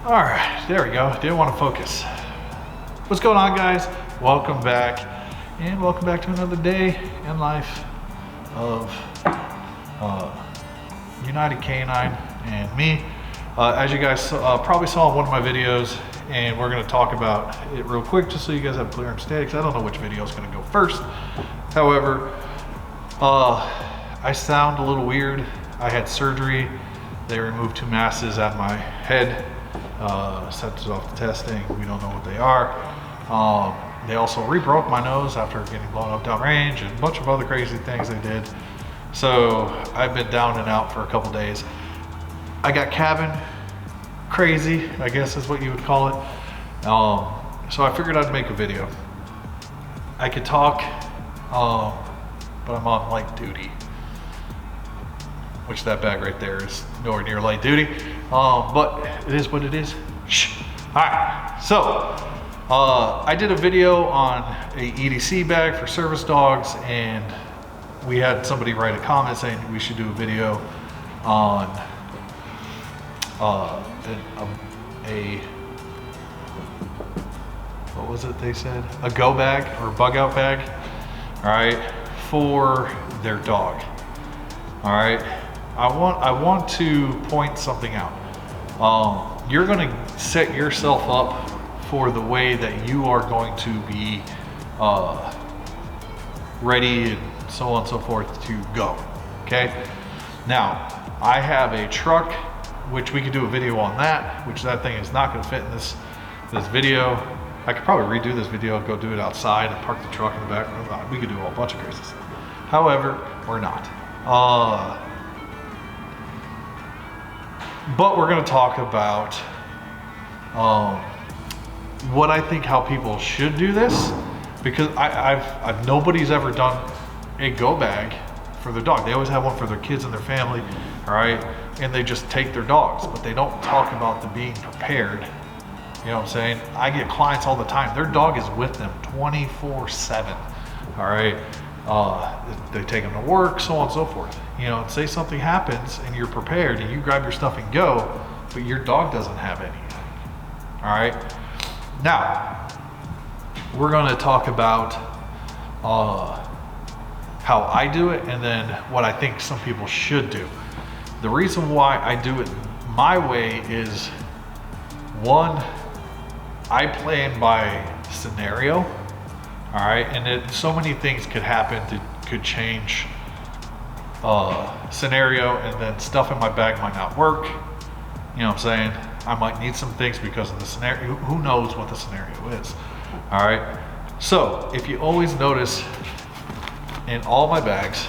All right, there we go. Didn't want to focus. What's going on, guys? Welcome back, and welcome back to another day in life of United K9 and me. As you guys probably saw in one of my videos, and we're going to talk about it real quick just so you guys have a clear understanding, because I don't know which video is going to go first. However, I sound a little weird. I had surgery. They removed 2 masses out of my head, sent it off to testing. We don't know what they are. They also re-broke my nose after getting blown up downrange and a bunch of other crazy things they did. So I've been down and out for a couple days. I got cabin crazy, I guess is what you would call it. So I figured I'd make a video. I could talk, but I'm on light duty, which that bag right there is nowhere near light duty. But it is what it is. Shh. All right, so I did a video on a EDC bag for service dogs, and we had somebody write a comment saying we should do a video on what was it they said? A go bag or bug out bag, all right, for their dog. All right, I want to point something out. You're going to set yourself up for the way that you are going to be ready and so on and so forth to go. Okay. Now I have a truck, which we could do a video on that, which that thing is not going to fit in this video. I could probably redo this video, go do it outside and park the truck in the back. We could do a whole bunch of crazy stuff. However, we're not. But we're going to talk about what I think how people should do this, because I've nobody's ever done a go bag for their dog. They always have one for their kids and their family, all right, and they just take their dogs, but they don't talk about the being prepared. You know what I'm saying? I get clients all the time, their dog is with them 24/7, all right. They take them to work, so on and so forth. You know, and say something happens and you're prepared and you grab your stuff and go, but your dog doesn't have anything. All right. Now, we're going to talk about how I do it and then what I think some people should do. The reason why I do it my way is, one, I plan by scenario. All right, and so many things could happen that could change scenario, and then stuff in my bag might not work. You know what I'm saying? I might need some things because of the scenario. Who knows what the scenario is? All right. So if you always notice in all my bags,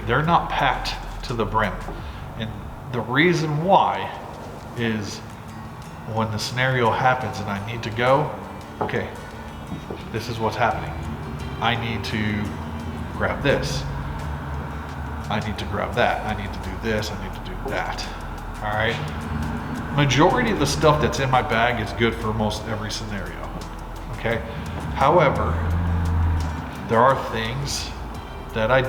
they're not packed to the brim, and the reason why is when the scenario happens and I need to go, okay, this is what's happening. I need to grab this. I need to grab that. I need to do this. I need to do that. All right. Majority of the stuff that's in my bag is good for most every scenario. Okay. However, there are things that I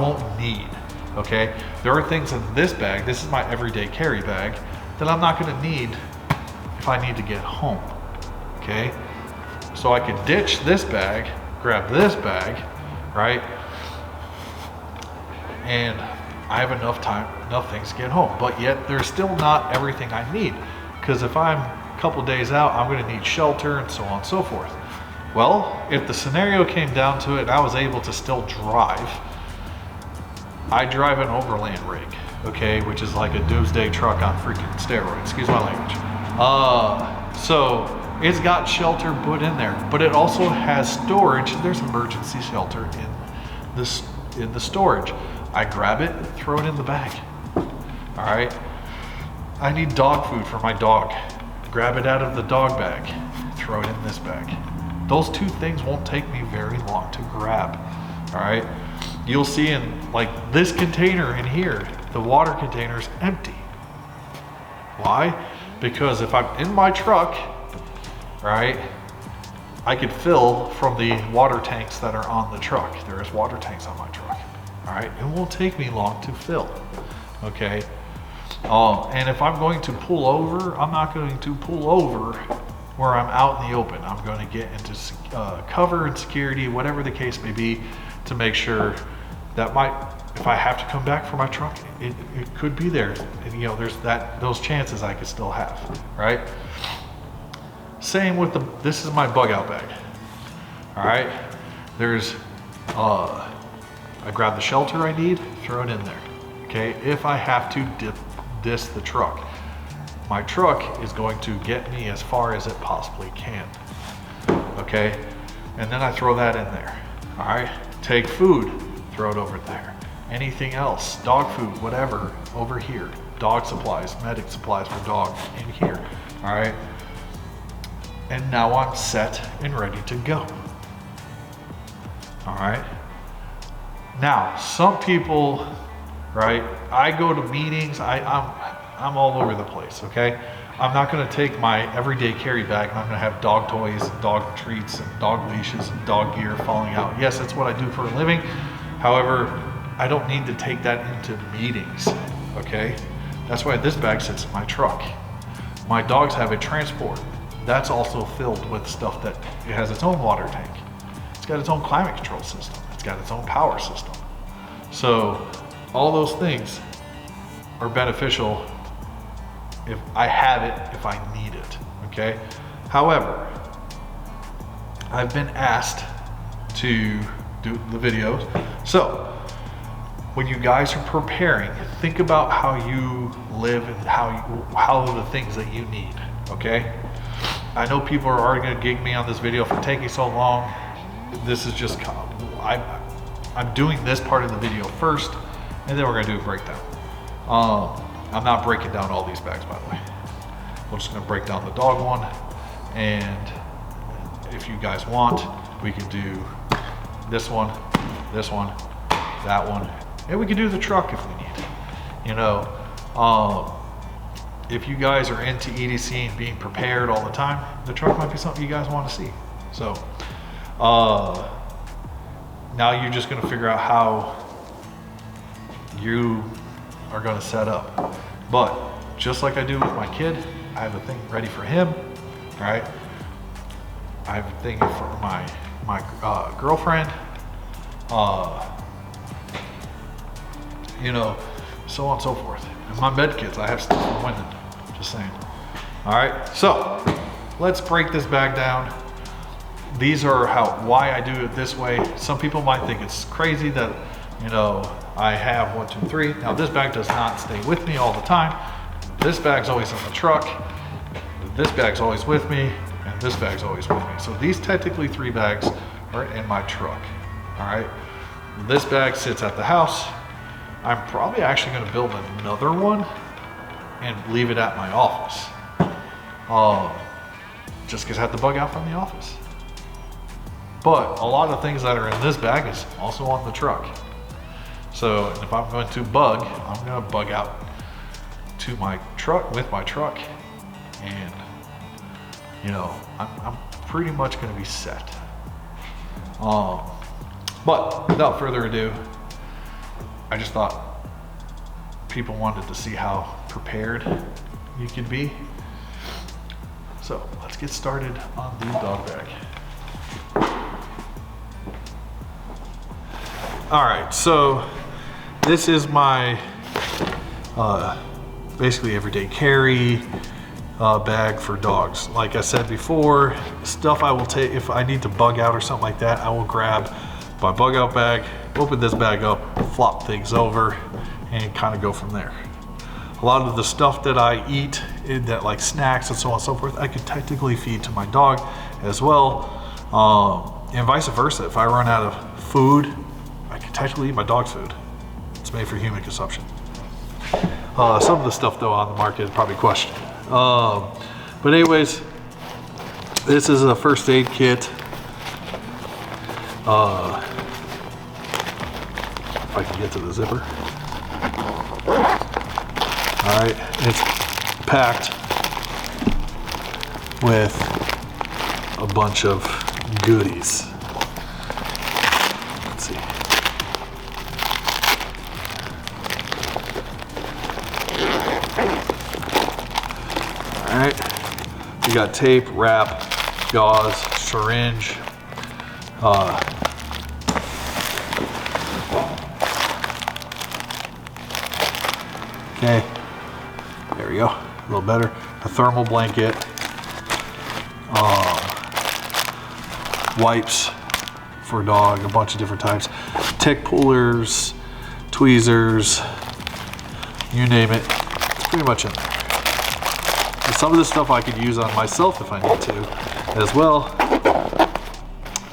won't need. Okay. There are things in this bag. This is my everyday carry bag that I'm not going to need if I need to get home. Okay, so I could ditch this bag, grab this bag, right? And I have enough things to get home, but yet there's still not everything I need, because if I'm a couple days out, I'm going to need shelter and so on and so forth. Well, if the scenario came down to it and I was able to still drive, I drive an overland rig, okay, which is like a doomsday truck on freaking steroids, excuse my language. So it's got shelter put in there, but it also has storage. There's emergency shelter in the storage. I grab it, throw it in the bag. All right. I need dog food for my dog. Grab it out of the dog bag, throw it in this bag. Those 2 things won't take me very long to grab. All right. You'll see in like this container in here, the water container is empty. Why? Because if I'm in my truck, right, I could fill from the water tanks that are on the truck. There is water tanks on my truck. All right, it won't take me long to fill. Okay, And if I'm going to pull over, I'm not going to pull over where I'm out in the open. I'm going to get into cover and security, whatever the case may be, to make sure that if I have to come back for my truck, it could be there. And, you know, there's those chances I could still have, right? Same with this is my bug out bag. All right, I grab the shelter I need, throw it in there. Okay, if I have to dis the truck, my truck is going to get me as far as it possibly can. Okay, and then I throw that in there. All right, take food, throw it over there. Anything else, dog food, whatever, over here. Dog supplies, medic supplies for dog in here. All right, and now I'm set and ready to go. All right. Now, some people, right? I go to meetings. I'm all over the place. Okay. I'm not going to take my everyday carry bag and I'm going to have dog toys, and dog treats, and dog leashes, and dog gear falling out. Yes, that's what I do for a living. However, I don't need to take that into meetings. Okay. That's why this bag sits in my truck. My dogs have a transport. That's also filled with stuff that it has its own water tank. It's got its own climate control system. It's got its own power system. So all those things are beneficial if I have it, if I need it, okay? However, I've been asked to do the videos. So when you guys are preparing, think about how you live and how the things that you need, okay? I know people are already gonna gig me on this video for taking so long. This is just, I'm doing this part of the video first, and then we're gonna do a breakdown. I'm not breaking down all these bags, by the way. We're just gonna break down the dog one, and if you guys want, we can do this one, that one, and we can do the truck if we need. You know, if you guys are into EDC and being prepared all the time, the truck might be something you guys want to see. So now you're just going to figure out how you are going to set up. But just like I do with my kid, I have a thing ready for him, right? I have a thing for my girlfriend, you know, so on and so forth. And my med kits, I have stuff for women, just saying. All right, so let's break this bag down. These are why I do it this way. Some people might think it's crazy that, you know, I have 1, 2, 3. Now this bag does not stay with me all the time. This bag's always in the truck. This bag's always with me, and this bag's always with me. So these technically 3 bags are in my truck. All right, this bag sits at the house. I'm probably actually going to build another one and leave it at my office. Just because I have to bug out from the office. But a lot of things that are in this bag is also on the truck. So if I'm going to bug, I'm going to bug out to my truck with my truck, and you know, I'm pretty much going to be set. But without further ado, I just thought people wanted to see how prepared you could be. So let's get started on the dog bag. All right, so this is my basically everyday carry bag for dogs. Like I said before, stuff I will take if I need to bug out or something like that, I will grab my bug out bag, open this bag up, flop things over, and kind of go from there. A lot of the stuff that I eat, that like snacks and so on and so forth, I could technically feed to my dog as well, and vice versa. If I run out of food, I can technically eat my dog's food. It's made for human consumption. Some of the stuff though on the market is probably questioned. But anyways, this is a first aid kit. If I can get to the zipper. All right, it's packed with a bunch of goodies. Let's see. right, we got tape, wrap, gauze, syringe, okay, there we go, a little better. A thermal blanket, wipes for a dog, a bunch of different types, tick pullers, tweezers, you name it, it's pretty much in there. And some of this stuff I could use on myself if I need to as well.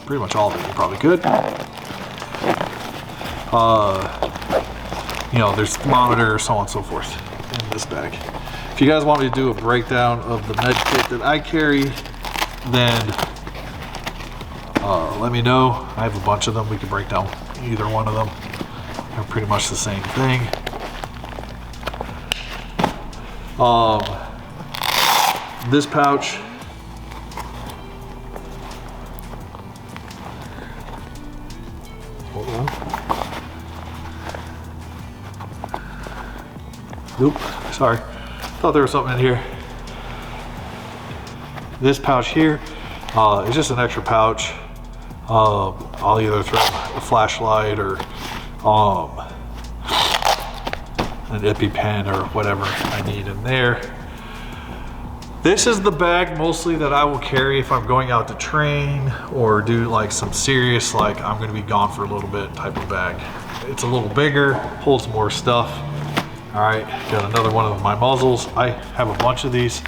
Pretty much all of it you probably could. You know, there's thermometer, so on and so forth in this bag. If you guys want me to do a breakdown of the med kit that I carry, then let me know. I have a bunch of them. We can break down either one of them. They're pretty much the same thing. This pouch, hold on. Nope, sorry. Thought there was something in here. This pouch here is just an extra pouch. I'll either throw a flashlight or an EpiPen or whatever I need in there. This is the bag mostly that I will carry if I'm going out to train or do like some serious, like I'm gonna be gone for a little bit type of bag. It's a little bigger, holds more stuff. All right, got another one of my muzzles. I have a bunch of these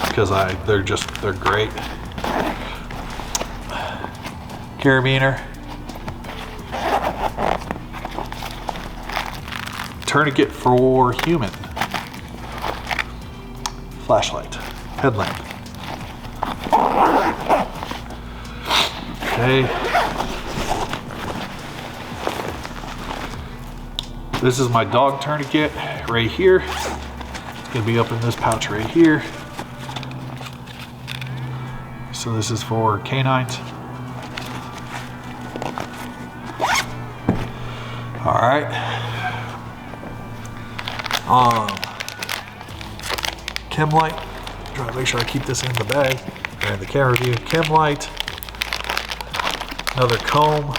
because they're great. Carabiner. Tourniquet for human. Flashlight. Headlamp. Okay. This is my dog tourniquet right here. It's gonna be up in this pouch right here. So this is for canines. All right. Chem light. Try to make sure I keep this in the bag. And the camera view. Chem light. Another comb.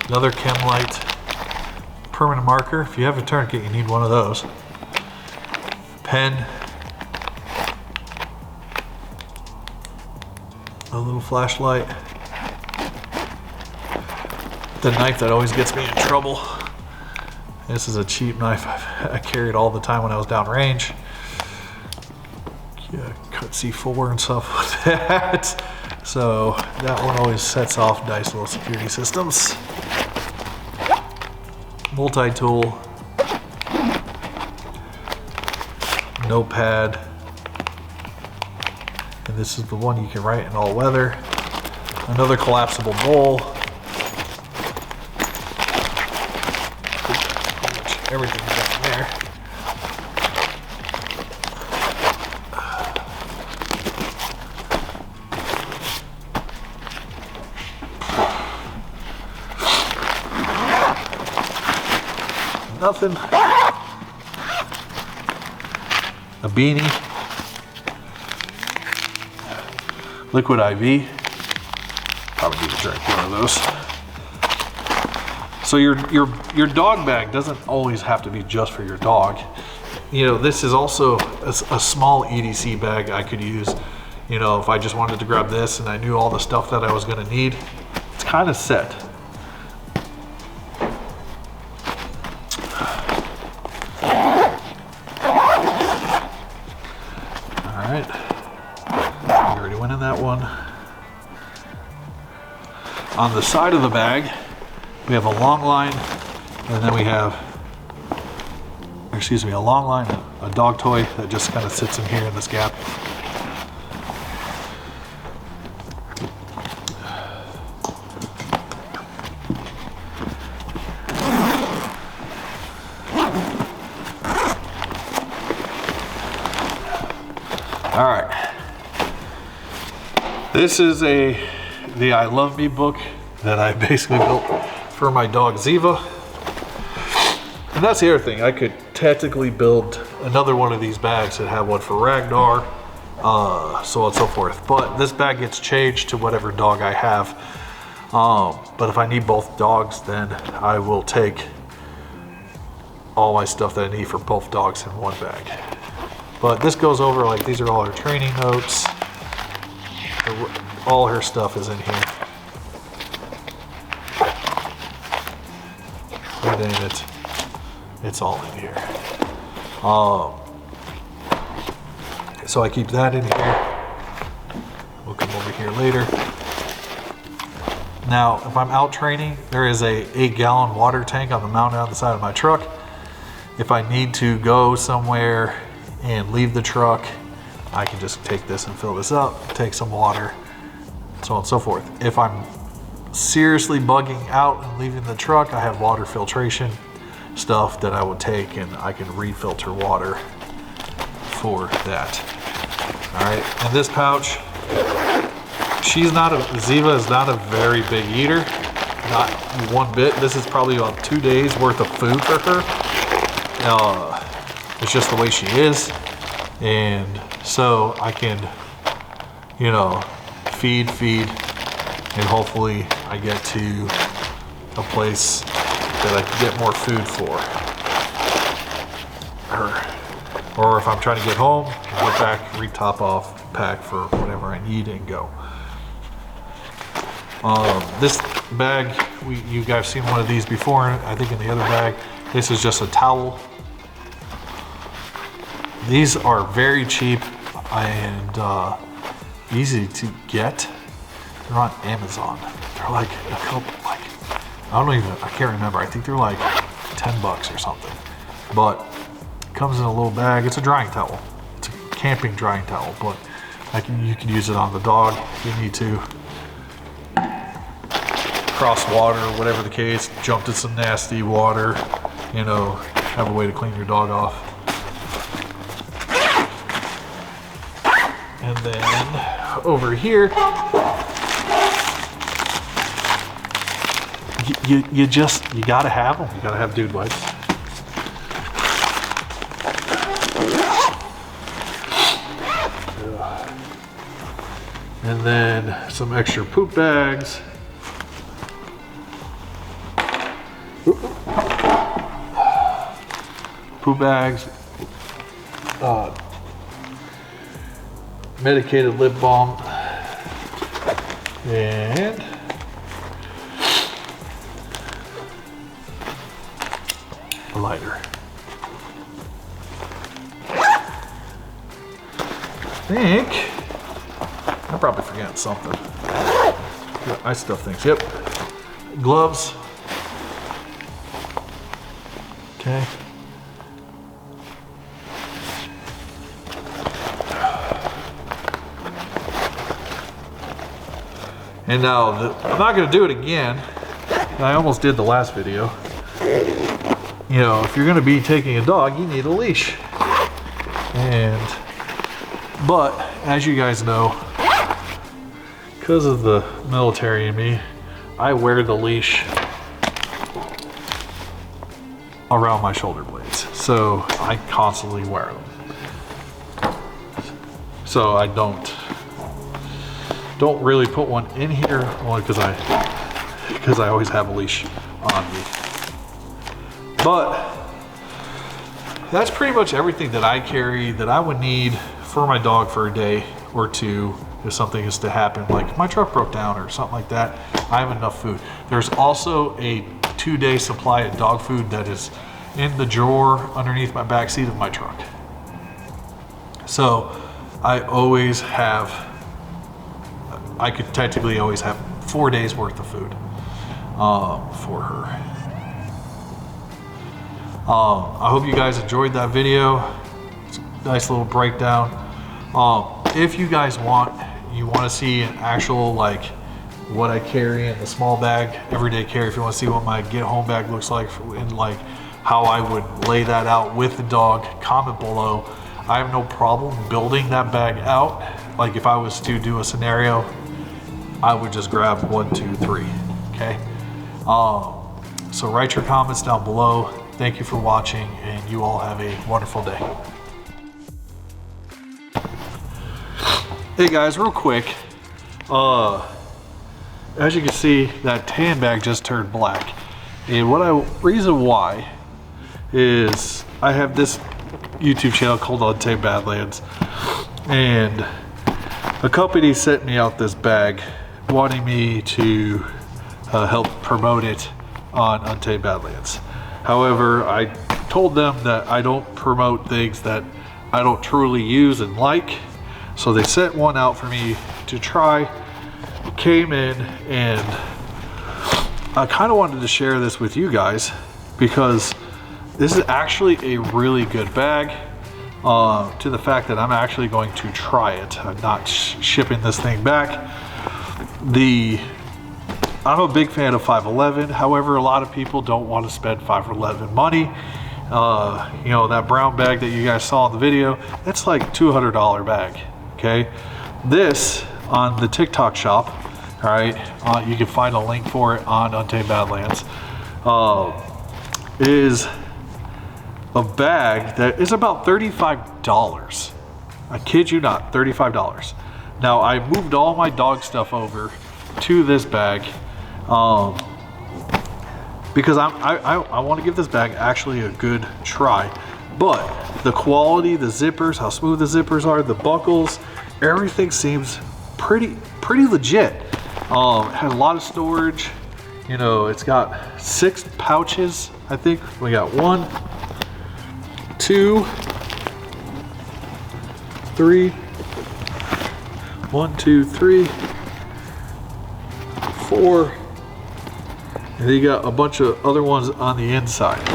Another chem light. Permanent marker. If you have a tourniquet, you need one of those. Pen. A little flashlight. The knife that always gets me in trouble. This is a cheap knife I carried all the time when I was downrange. Yeah, cut C4 and stuff with that. So that one always sets off nice little security systems. Multi-tool. Notepad. And this is the one you can write in all weather. Another collapsible bowl. Everything down there. Nothing. A beanie. Liquid IV. Probably need to drink one of those. So your dog bag doesn't always have to be just for your dog. You know, this is also a small EDC bag I could use. You know, if I just wanted to grab this and I knew all the stuff that I was gonna need, it's kind of set. All right, we already went in that one. On the side of the bag, we have a long line, and then we have, excuse me, a long line, a dog toy that just kind of sits in here in this gap. All right. This is the I Love Me book that I basically built for my dog Ziva. And that's the other thing, I could technically build another one of these bags and have one for Ragnar, so on and so forth. But this bag gets changed to whatever dog I have. But if I need both dogs, then I will take all my stuff that I need for both dogs in one bag. But this goes over, like, these are all her training notes. All her stuff is in here. And then it's all in here. So I keep that in here. We'll come over here later. Now, if I'm out training, there is a 8-gallon water tank on the mounted on the side of my truck. If I need to go somewhere and leave the truck, I can just take this and fill this up, take some water, so on and so forth. If I'm seriously bugging out and leaving the truck, I have water filtration stuff that I would take, and I can refilter water for that. All right, and this pouch, Ziva is not a very big eater, not one bit. This is probably about 2 days worth of food for her. It's just the way she is, and so I can, you know, feed, and hopefully I get to a place that I can get more food for her. Or if I'm trying to get home, go back, re-top off, pack for whatever I need, and go. This bag, you guys seen one of these before, I think in the other bag. This is just a towel. These are very cheap and easy to get. They're on Amazon. They're like a couple, like, I can't remember. I think they're like $10 or something. But it comes in a little bag. It's a drying towel. It's a camping drying towel, but you can use it on the dog if you need to. Cross water, whatever the case, jump in some nasty water, you know, have a way to clean your dog off. And then over here, you gotta have them. You gotta have dude wipes. And then some extra poop bags. Poop bags. Medicated lip balm. And a lighter. I think I'm probably forgetting something. I stuff things. Yep. Gloves. Okay. And now, I'm not going to do it again. I almost did the last video. You know, if you're going to be taking a dog, you need a leash. But as you guys know, because of the military in me, I wear the leash around my shoulder blades. So I constantly wear them. So I don't really put one in here, only because I always have a leash on me. But that's pretty much everything that I carry that I would need for my dog for a day or two if something is to happen, like my truck broke down or something like that. I have enough food. There's also a 2-day supply of dog food that is in the drawer underneath my back seat of my truck. So I could technically always have 4 days worth of food for her. I hope you guys enjoyed that video. It's a nice little breakdown. If you guys want to see an actual, like, what I carry in the small bag, everyday carry, if you want to see what my get home bag looks like and like how I would lay that out with the dog, comment below. I have no problem building that bag out. Like if I was to do a scenario, I would just grab 1, 2, 3, okay? So write your comments down below. Thank you for watching, and you all have a wonderful day. Hey guys, real quick. As you can see, that tan bag just turned black. And reason why is I have this YouTube channel called Untamed Badlands. And a company sent me out this bag wanting me to help promote it on Untamed Badlands. However, I told them that I don't promote things that I don't truly use and like. So they sent one out for me to try. It came in, and I kind of wanted to share this with you guys because this is actually a really good bag. To the fact that I'm actually going to try it. I'm not shipping this thing back. I'm a big fan of 511. However, a lot of people don't want to spend 511 money. You know, that brown bag that you guys saw in the video, it's like $200 bag. Okay, this on the TikTok shop. All right, you can find a link for it on Untamed Badlands. Is a bag that is about $35. I kid you not, $35. Now I moved all my dog stuff over to this bag because I want to give this bag actually a good try. But the quality, the zippers, how smooth the zippers are, the buckles, everything seems pretty legit. It has a lot of storage. You know, it's got 6 pouches. I think we got 1, 2, 3, 1, 2, 3, 4, and then you got a bunch of other ones on the inside.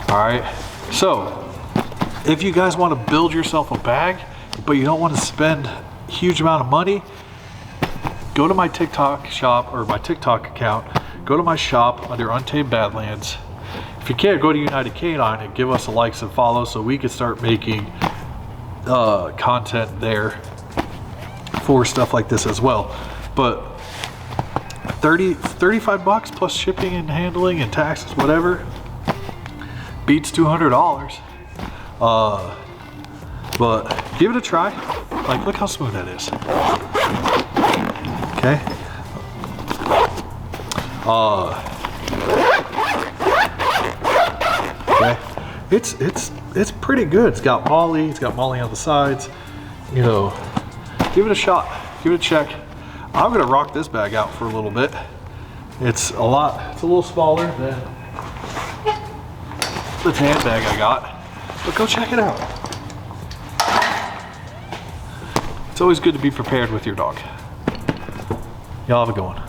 All right, so if you guys want to build yourself a bag, but you don't want to spend a huge amount of money, go to my TikTok shop or my TikTok account, go to my shop under Untamed Badlands. If you can't, go to United K9 and give us a likes and follow so we can start making content there for stuff like this as well. But 35 bucks plus shipping and handling and taxes, whatever, beats $200. But give it a try. Like, look how smooth that is. Okay. Okay. It's pretty good. It's got Molly. It's got Molly on the sides. You know, give it a shot. Give it a check. I'm gonna rock this bag out for a little bit. It's a little smaller than the tan bag I got, but go check it out. It's always good to be prepared with your dog. Y'all have a good one.